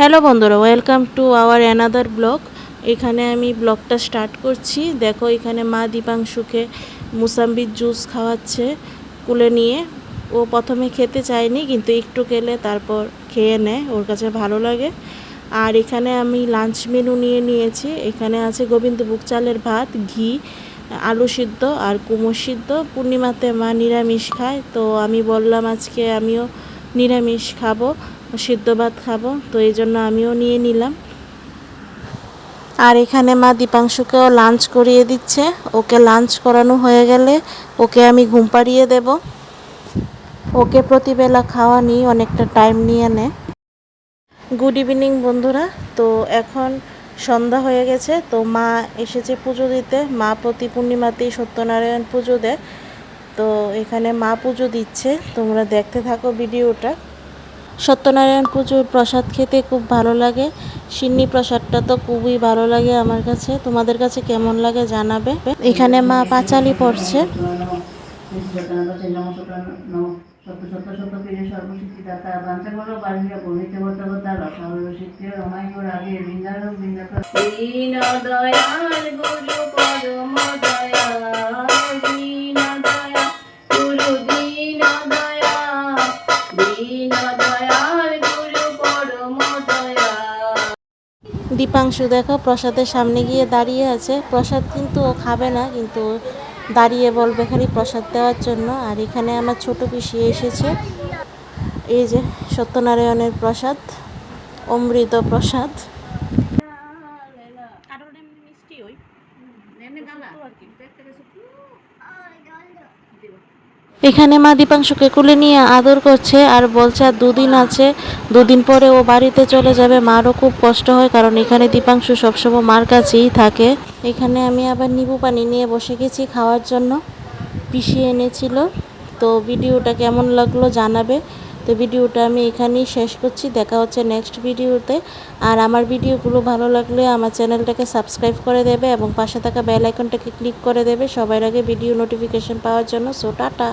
Hello বন্ধুরা, welcome to our another blog. এখানে আমি ব্লগটা স্টার্ট করছি। দেখো এখানে মা দীপাংশুকে মুসাম্বির জুস খাওয়াচ্ছে কুলে নিয়ে। ও প্রথমে খেতে চায়নি, কিন্তু একটু খেলে তারপর খেয়ে নেয়, ওর কাছে ভালো লাগে। আর এখানে আমি লাঞ্চ মেনু নিয়ে নিয়েছি। এখানে আছে গোবিন্দভোগ চালের ভাত, ঘি, আলু সিদ্ধ আর কুমড়ো সিদ্ধ। পূর্ণিমাতে মা নিরামিষ খায়, তো আমি বললাম আজকে আমিও নিরামিষ খাবো, সিদ্ধ ভাত খাবো, তো এই জন্য আমিও নিয়ে নিলাম। আর এখানে মা দীপাংশুকেও লাঞ্চ করিয়ে দিচ্ছে। ওকে লাঞ্চ করানো হয়ে গেলে ওকে আমি ঘুম পাড়িয়ে দেব। ওকে প্রতিবেলা খাওয়া নিয়ে অনেকটা টাইম নিয়ে নেয়। গুড ইভিনিং বন্ধুরা। তো এখন সন্ধ্যা হয়ে গেছে, তো মা এসেছে পুজো দিতে। মা প্রতি পূর্ণিমাতেই সত্যনারায়ণ পুজো দেয়, তো এখানে মা পুজো দিচ্ছে। তোমরা দেখতে থাকো ভিডিওটা। সত্যনারায়ণ পুজোর প্রসাদ খেতে খুব ভালো লাগে। সিন্নি প্রসাদটা তো খুবই ভালো লাগে আমার কাছে। তোমাদের কাছে কেমন লাগে জানাবে। এখানে মা পাঁচালি পড়ছে। দীপাংশু দেখো প্রসাদের সামনে গিয়ে দাঁড়িয়ে আছে। প্রসাদ কিন্তু ও খাবে না, কিন্তু দাঁড়িয়ে বলবে খালি প্রসাদ দেওয়ার জন্য। আর এখানে আমার ছোট পিসি এসেছে। এই যে সত্যনারায়ণের প্রসাদ, অমৃত প্রসাদ। এখানে মা দীপাংশুকে কোলে নিয়ে আদর করছে আর বলছে আর 2 দিন আছে, 2 দিন পরে ও বাড়িতে চলে যাবে। মারও খুব কষ্ট হয়, কারণ এখানে দীপাংশু সবসময় মার কাছেই থাকে। এখানে আমি আবার নিবু পানি নিয়ে বসে গেছি খাওয়ার জন্য। পিষে এনেছিল। তো ভিডিওটা কেমন লাগলো জানাবে। তো ভিডিওটা আমি এখানেই শেষ করছি। দেখা হচ্ছে নেক্সট ভিডিওতে। আর আমার ভিডিওগুলো ভালো লাগলে আমার চ্যানেলটাকে সাবস্ক্রাইব করে দেবে এবং পাশে থাকা বেল আইকনটাকে ক্লিক করে দেবে সবার আগে ভিডিও নোটিফিকেশন পাওয়ার জন্য। So tata.